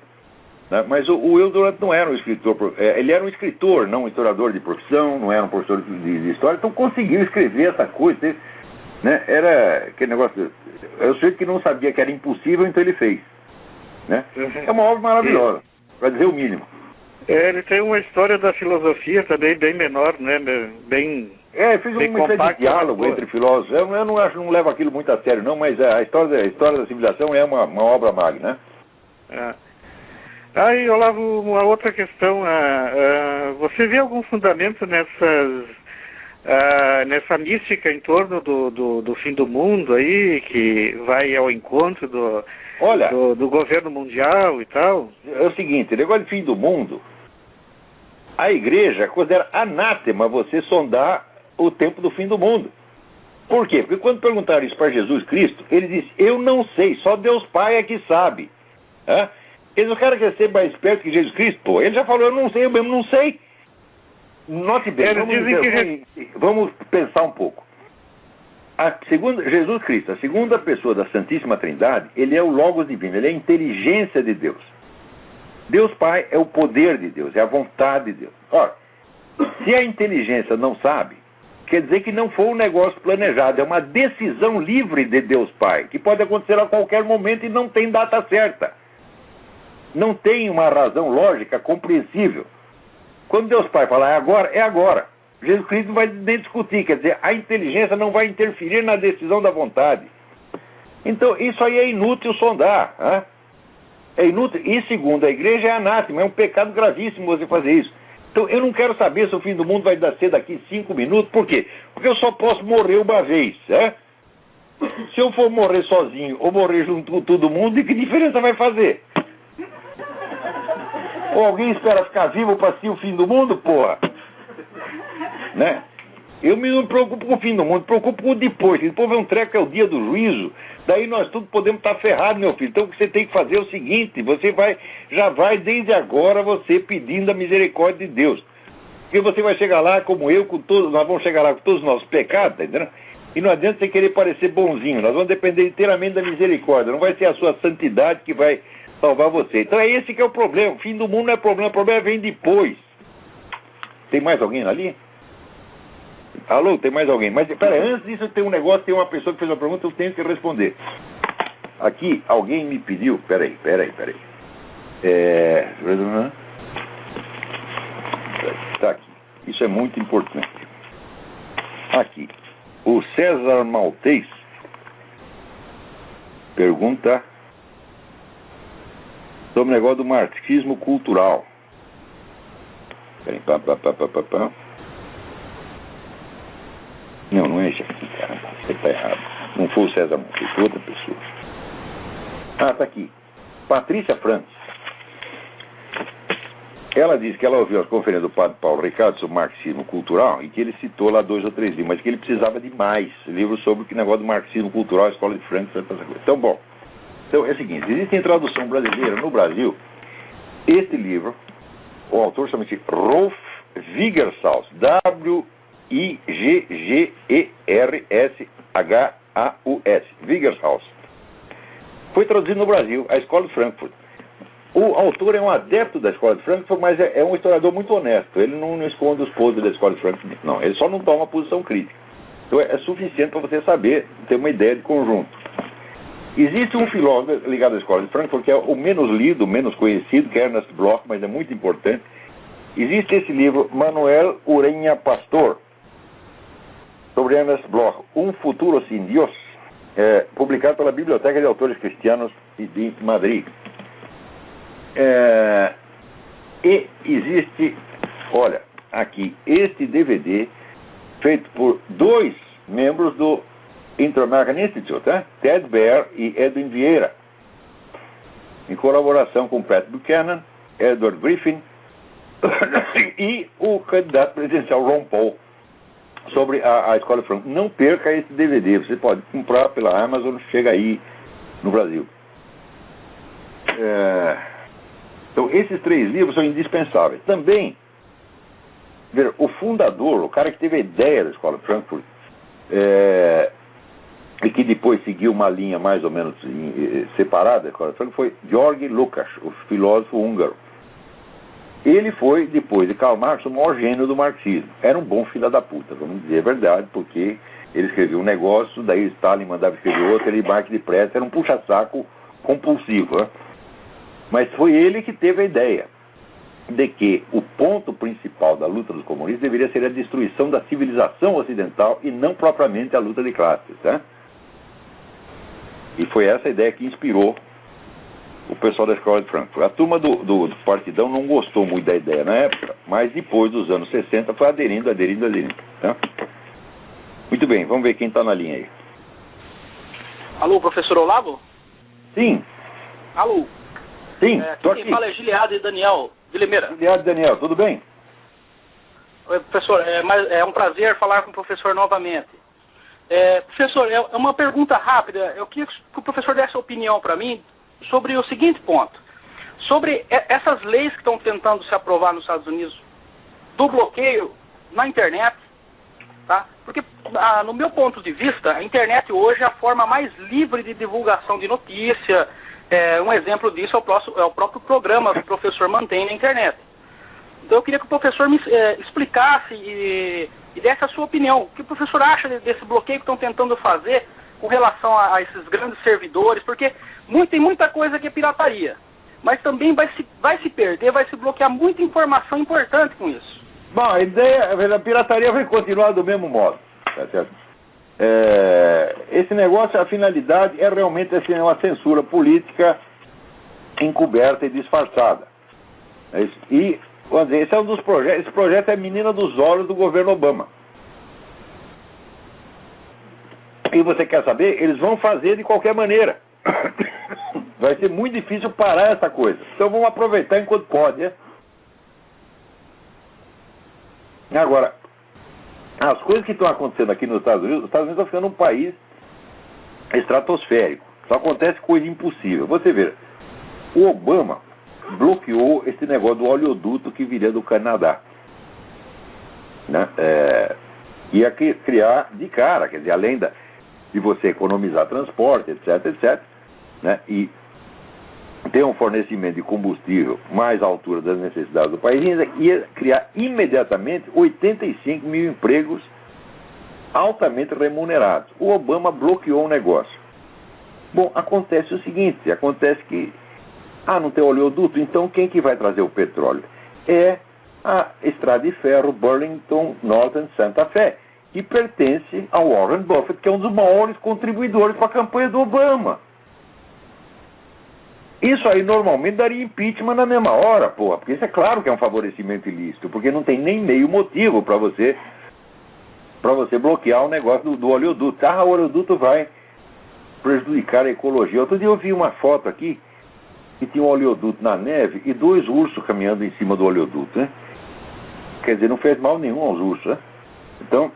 Mas o Will Durant não era um escritor, ele era um escritor, não um historiador de profissão, não era um professor de história, então conseguiu escrever essa coisa. Era aquele negócio, eu sei que não sabia que era impossível, então ele fez. É uma obra maravilhosa, para dizer o mínimo. Ele tem uma história da filosofia também bem menor, bem... fez uma espécie de diálogo entre filósofos. Eu não levo aquilo muito a sério, não, mas a história da civilização é uma obra magna. Aí, Olavo, uma outra questão. Você vê algum fundamento nessa mística em torno do fim do mundo aí, que vai ao encontro do governo mundial e tal? É o seguinte, o negócio de fim do mundo, a igreja considera anátema você sondar o tempo do fim do mundo. Por quê? Porque quando perguntaram isso para Jesus Cristo, ele disse, eu não sei, só Deus Pai é que sabe. Eles o cara quer ser mais esperto que Jesus Cristo, pô. Ele já falou, eu não sei, eu mesmo não sei. Note bem, vamos pensar um pouco. Jesus Cristo, a segunda pessoa da Santíssima Trindade, ele é o Logos Divino, ele é a inteligência de Deus. Deus Pai é o poder de Deus, é a vontade de Deus. Ora, se a inteligência não sabe, quer dizer que não foi um negócio planejado, é uma decisão livre de Deus Pai, que pode acontecer a qualquer momento e não tem data certa. Não tem uma razão lógica compreensível. Quando Deus Pai fala é agora, é agora. Jesus Cristo não vai nem discutir, quer dizer, a inteligência não vai interferir na decisão da vontade. Então, isso aí é inútil sondar. É inútil, e segundo a igreja é anátema, é um pecado gravíssimo você fazer isso. Então, eu não quero saber se o fim do mundo vai ser daqui 5 minutos, por quê? Porque eu só posso morrer uma vez, Se eu for morrer sozinho ou morrer junto com todo mundo, que diferença vai fazer? Ou alguém espera ficar vivo para ser o fim do mundo, porra? Eu me não preocupo com o fim do mundo, preocupo com o depois. Se depois vem um treco, é o dia do juízo, daí nós tudo podemos estar ferrados, meu filho. Então o que você tem que fazer é o seguinte, já vai desde agora você pedindo a misericórdia de Deus. Porque você vai chegar lá, como eu, nós vamos chegar lá com todos os nossos pecados, tá entendendo? E não adianta você querer parecer bonzinho, nós vamos depender inteiramente da misericórdia, não vai ser a sua santidade que vai salvar você. Então é esse que é o problema, o fim do mundo não é problema, o problema vem depois. Tem mais alguém ali? Alô, tem mais alguém? Mas, pera, antes disso tem um negócio, tem uma pessoa que fez uma pergunta, eu tenho que responder. Aqui, alguém me pediu, peraí. Tá aqui, isso é muito importante. Aqui, o César Maltês pergunta sobre o negócio do marxismo cultural. Peraí, Não é esse aqui, cara. Você está errado. Não foi o César Maltês, foi outra pessoa. Ah, tá aqui. Patrícia Francis. Ela disse que ela ouviu as conferências do padre Paulo Ricardo sobre marxismo cultural e que ele citou lá 2 ou 3 livros, mas que ele precisava de mais livros sobre o negócio do marxismo cultural, a escola de Frankfurt, essa coisa. Então, bom. Então, é o seguinte, existe em tradução brasileira no Brasil este livro, o autor chama-se Rolf Wiggershauss, Wiggershauss, Wiggershauss. Foi traduzido no Brasil, a Escola de Frankfurt. O autor é um adepto da Escola de Frankfurt, mas é um historiador muito honesto. Ele não esconde os podres da Escola de Frankfurt, não. Ele só não toma posição crítica. Então é suficiente para você saber, ter uma ideia de conjunto. Existe um filósofo ligado à Escola de Frankfurt, que é o menos lido, menos conhecido, que é Ernest Bloch, mas é muito importante. Existe esse livro, Manuel Ureña Pastor, sobre Ernest Bloch, Um Futuro Sin Dios, publicado pela Biblioteca de Autores Cristianos de Madrid. E existe, olha, aqui, este DVD, feito por 2 membros do Inter-American Institute, Ted Baer e Edwin Vieira, em colaboração com Pat Buchanan, Edward Griffin e o candidato presidencial Ron Paul, sobre a Escola de Frankfurt. Não perca esse DVD, você pode comprar pela Amazon, chega aí no Brasil. Então, esses 3 livros são indispensáveis. Também, o fundador, o cara que teve a ideia da Escola de Frankfurt, e que depois seguiu uma linha mais ou menos separada da Escola de Frankfurt, foi Georgi Lukács, o filósofo húngaro. Ele foi, depois de Karl Marx, o maior gênio do marxismo. Era um bom filho da puta, vamos dizer a verdade, porque ele escreveu um negócio, daí Stalin mandava escrever outro, ele embarque de pressa, era um puxa-saco compulsivo. Mas foi ele que teve a ideia de que o ponto principal da luta dos comunistas deveria ser a destruição da civilização ocidental e não propriamente a luta de classes. E foi essa a ideia que inspirou o pessoal da Escola de Frankfurt. A turma do Partidão não gostou muito da ideia na época, mas depois dos anos 60 foi aderindo. Tá? Muito bem, vamos ver quem está na linha aí. Alô, professor Olavo? Sim. Alô? Sim, tô aqui. Quem fala é Giliado e Daniel de Limeira. Giliado e Daniel, tudo bem? Oi, professor, é um prazer falar com o professor novamente. Professor, é uma pergunta rápida. Eu queria que o professor desse a opinião para mim sobre o seguinte ponto. Sobre essas leis que estão tentando se aprovar nos Estados Unidos do bloqueio na internet, tá? Porque, no meu ponto de vista, a internet hoje é a forma mais livre de divulgação de notícia. Um exemplo disso é o próprio programa que o professor mantém na internet. Então eu queria que o professor me explicasse e desse a sua opinião. O que o professor acha desse bloqueio que estão tentando fazer com relação a esses grandes servidores? Porque tem muita coisa que é pirataria, mas também vai se perder, vai se bloquear muita informação importante com isso. Bom, a pirataria vai continuar do mesmo modo, tá certo? Esse negócio, a finalidade é realmente uma censura política encoberta e disfarçada. E, vamos dizer, esse é um dos projetos. Esse projeto é a menina dos olhos do governo Obama. E você quer saber? Eles vão fazer de qualquer maneira. Vai ser muito difícil parar essa coisa. Então vamos aproveitar enquanto pode. Agora, as coisas que estão acontecendo aqui nos Estados Unidos, os Estados Unidos estão ficando um país estratosférico. Só acontece coisa impossível. Você vê, o Obama bloqueou esse negócio do oleoduto que viria do Canadá. Né? Ia criar de cara, quer dizer, além de você economizar transporte, etc, etc, né? E ter um fornecimento de combustível mais à altura das necessidades do país, ia criar imediatamente 85 mil empregos altamente remunerados. O Obama bloqueou o negócio. Bom, acontece o seguinte, acontece que não tem oleoduto, então quem que vai trazer o petróleo? É a estrada de ferro Burlington Northern Santa Fe, que pertence ao Warren Buffett, que é um dos maiores contribuidores para a campanha do Obama. Isso aí normalmente daria impeachment na mesma hora, porra, porque isso é claro que é um favorecimento ilícito, porque não tem nem meio motivo para você bloquear o negócio do oleoduto. O oleoduto vai prejudicar a ecologia. Outro dia eu vi uma foto aqui que tinha um oleoduto na neve e 2 ursos caminhando em cima do oleoduto, né? Quer dizer, não fez mal nenhum aos ursos, né? Então,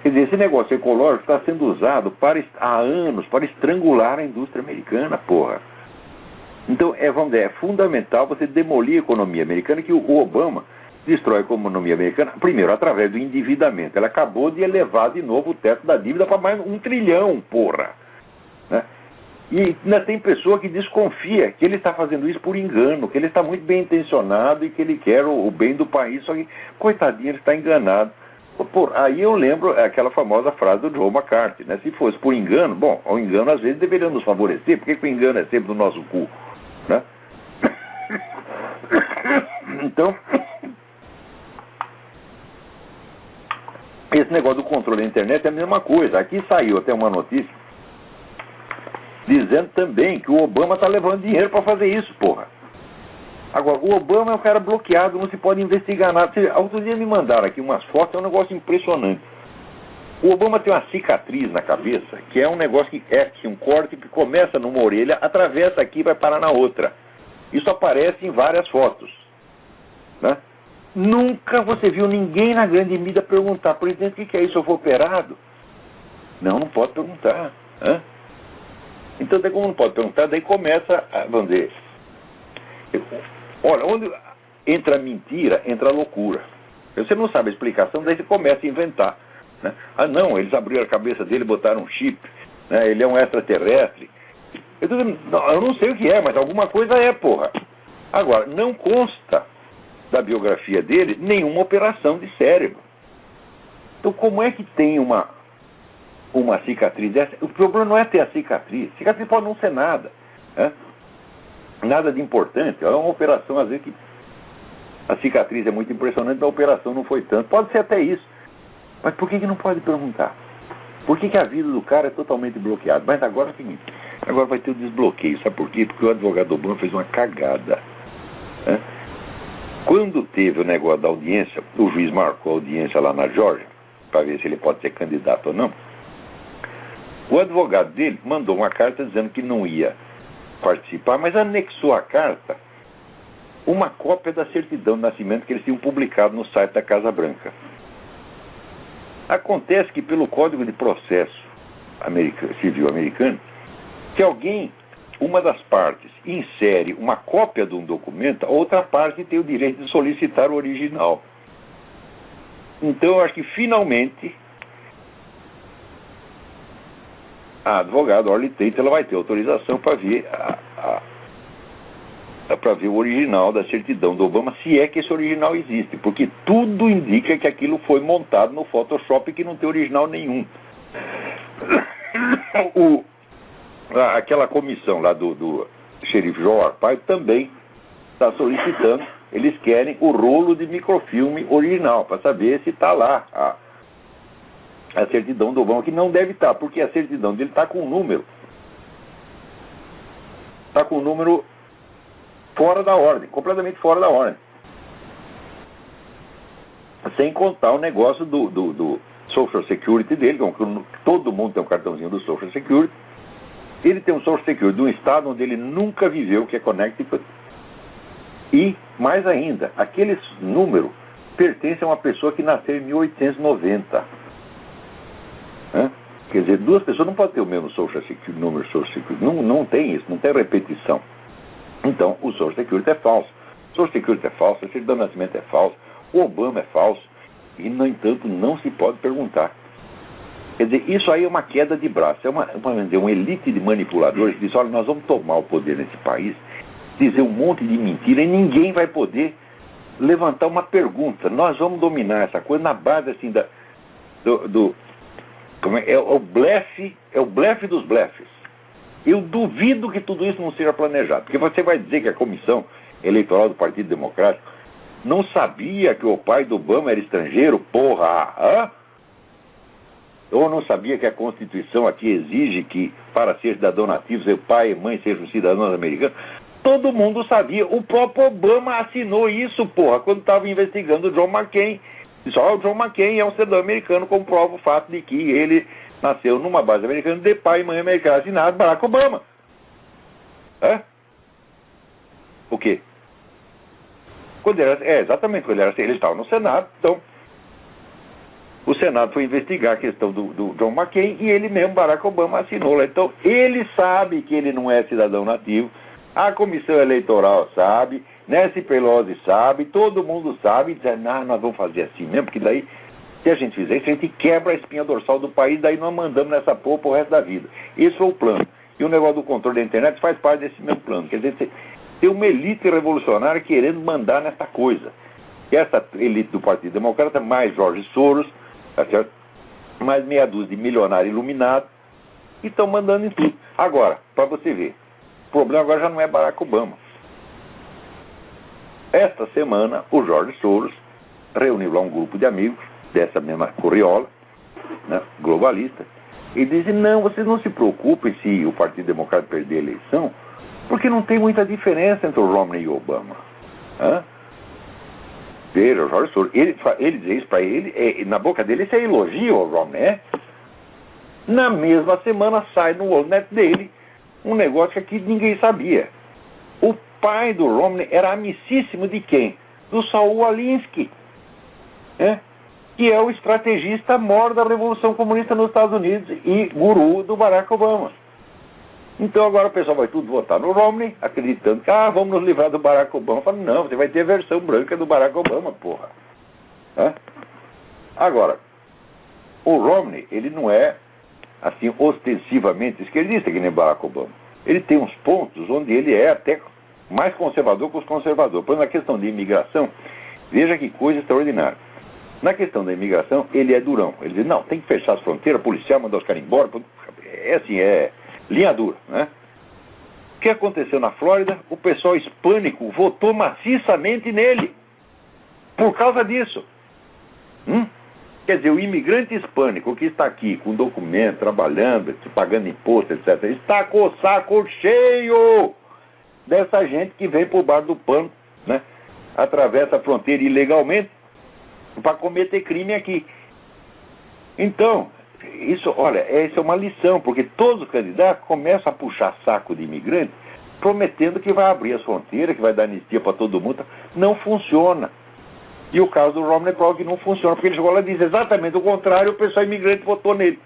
quer dizer, esse negócio ecológico está sendo usado há anos para estrangular a indústria americana, porra. Então, vamos dizer, é fundamental você demolir a economia americana, que o Obama destrói a economia americana, primeiro, através do endividamento. Ela acabou de elevar de novo o teto da dívida para mais 1 trilhão, porra. Né? E ainda tem pessoa que desconfia que ele está fazendo isso por engano, que ele está muito bem intencionado e que ele quer o bem do país, só que, coitadinho, ele está enganado. Aí eu lembro aquela famosa frase do Joe McCarthy, né? Se fosse por engano, bom, o engano às vezes deveria nos favorecer, por que o engano é sempre do nosso cu? Né? Então, esse negócio do controle da internet é a mesma coisa. Aqui saiu até uma notícia dizendo também que o Obama está levando dinheiro para fazer isso, porra. Agora, o Obama é um cara bloqueado, não se pode investigar nada. Outro dia me mandaram aqui umas fotos, é um negócio impressionante. O Obama tem uma cicatriz na cabeça, que é um negócio que um corte que começa numa orelha, atravessa aqui e vai parar na outra. Isso aparece em várias fotos. Né? Nunca você viu ninguém na grande mídia perguntar, presidente, o que é isso? Eu vou operado? Não pode perguntar. Né? Então, daí como não pode perguntar, daí começa, vamos dizer, olha, onde entra a mentira, entra a loucura. Você não sabe a explicação, daí você começa a inventar. Né? Não, eles abriram a cabeça dele, botaram um chip, né? Ele é um extraterrestre. Eu não sei o que é, mas alguma coisa é, porra. Agora, não consta da biografia dele nenhuma operação de cérebro. Então, como é que tem uma cicatriz dessa? O problema não é ter a cicatriz. Cicatriz pode não ser nada. Né? Nada de importante. É uma operação, às vezes, que a cicatriz é muito impressionante, a operação não foi tanto. Pode ser até isso. Mas por que não pode perguntar? Por que a vida do cara é totalmente bloqueada? Mas agora é o seguinte, agora vai ter o desbloqueio. Sabe por quê? Porque o advogado Obama fez uma cagada. Né? Quando teve o negócio da audiência, o juiz marcou a audiência lá na Geórgia, para ver se ele pode ser candidato ou não. O advogado dele mandou uma carta dizendo que não ia participar, mas anexou a carta uma cópia da certidão de nascimento que eles tinham publicado no site da Casa Branca. Acontece que pelo Código de Processo Civil americano, se uma das partes insere uma cópia de um documento, a outra parte tem o direito de solicitar o original. Então eu acho que finalmente a advogada Orly Tate, ela vai ter autorização para ver para ver o original da certidão do Obama, se é que esse original existe, porque tudo indica que aquilo foi montado no Photoshop e que não tem original nenhum. Aquela comissão lá do xerife João Arpaio também está solicitando, eles querem o rolo de microfilme original, para saber se está lá a certidão do Obama, que não deve estar, porque a certidão dele está com um número. Está com um número fora da ordem, completamente fora da ordem. Sem contar o negócio do Social Security dele, todo mundo tem um cartãozinho do Social Security. Ele tem um Social Security de um estado onde ele nunca viveu, que é Connecticut. E, mais ainda, aquele número pertence a uma pessoa que nasceu em 1890. Quer dizer, duas pessoas não podem ter o mesmo número Social Security. Não tem isso, não tem repetição. Então, o Social Security é falso. O Social Security é falso, a certidão de nascimento é falso, o Obama é falso. E, no entanto, não se pode perguntar. Quer dizer, isso aí é uma queda de braço. É uma elite de manipuladores que diz, olha, nós vamos tomar o poder nesse país, dizer um monte de mentira e ninguém vai poder levantar uma pergunta. Nós vamos dominar essa coisa na base, assim, é o blefe dos blefes. Eu duvido que tudo isso não seja planejado. Porque você vai dizer que a Comissão Eleitoral do Partido Democrático não sabia que o pai do Obama era estrangeiro? Porra! Ou não sabia que a Constituição aqui exige que, para ser cidadão nativo, seu pai e mãe sejam cidadãos americanos? Todo mundo sabia. O próprio Obama assinou isso, porra, quando estava investigando o John McCain. Só o John McCain é um cidadão americano, comprova o fato de que ele nasceu numa base americana de pai e mãe americana, assinado Barack Obama. O quê? Exatamente, quando ele estava no Senado. Então, o Senado foi investigar a questão do John McCain e ele mesmo, Barack Obama, assinou lá. Então, ele sabe que ele não é cidadão nativo, a Comissão Eleitoral sabe, Nancy Pelosi sabe, todo mundo sabe, diz, nós vamos fazer assim mesmo, porque daí, se a gente fizer isso, a gente quebra a espinha dorsal do país, daí nós mandamos nessa porra pro resto da vida. Esse foi o plano. E o negócio do controle da internet faz parte desse mesmo plano. Quer dizer, tem uma elite revolucionária querendo mandar nessa coisa. Essa elite do Partido Democrata, mais George Soros, tá certo? Mais meia dúzia de milionários iluminados, e estão mandando em tudo. Agora, para você ver, o problema agora já não é Barack Obama. Esta semana, o George Soros reuniu lá um grupo de amigos dessa mesma corriola, né, globalista, e dizem, não, vocês não se preocupem se o Partido Democrata perder a eleição, porque não tem muita diferença entre o Romney e o Obama. Veja, o George Soros, ele diz isso para ele, na boca dele, isso é elogio ao Romney. Na mesma semana sai no WorldNet dele um negócio que ninguém sabia. O pai do Romney era amicíssimo de quem? Do Saul Alinsky, que é o estrategista maior da Revolução Comunista nos Estados Unidos e guru do Barack Obama. Então agora o pessoal vai tudo votar no Romney, acreditando que, vamos nos livrar do Barack Obama. Fala, não, você vai ter a versão branca do Barack Obama, porra. Agora, o Romney, ele não é, assim, ostensivamente esquerdista, que nem Barack Obama. Ele tem uns pontos onde ele é até mais conservador que os conservadores. Por exemplo, na questão de imigração, veja que coisa extraordinária. Na questão da imigração, ele é durão. Ele diz, não, tem que fechar as fronteiras, policial, mandar os caras embora. É assim, linha dura, né? O que aconteceu na Flórida? O pessoal hispânico votou maciçamente nele. Por causa disso. Quer dizer, o imigrante hispânico que está aqui com documento, trabalhando, pagando imposto, etc., está com o saco cheio dessa gente que vem por baixo do pano, né? Atravessa a fronteira ilegalmente para cometer crime aqui. Então, isso, olha, essa é uma lição, porque todos os candidatos começam a puxar saco de imigrante, prometendo que vai abrir as fronteiras, que vai dar anistia para todo mundo. Não funciona. E o caso do Romney prova que não funciona, porque ele chegou lá e disse exatamente o contrário, o pessoal imigrante votou nele.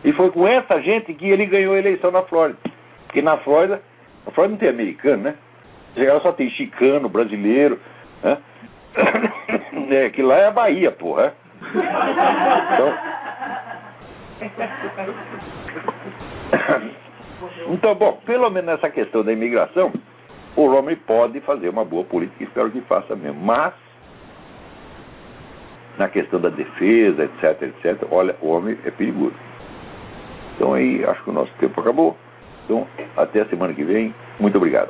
E foi com essa gente que ele ganhou a eleição na Flórida. Porque na Flórida não tem americano, né? Ela só tem chicano, brasileiro, né? Que lá é a Bahia, porra. Então, bom, pelo menos nessa questão da imigração, o Romney pode fazer uma boa política, espero que faça mesmo. Mas, na questão da defesa, etc., olha, o homem é perigoso. Então aí, acho que o nosso tempo acabou. Então, até a semana que vem. Muito obrigado.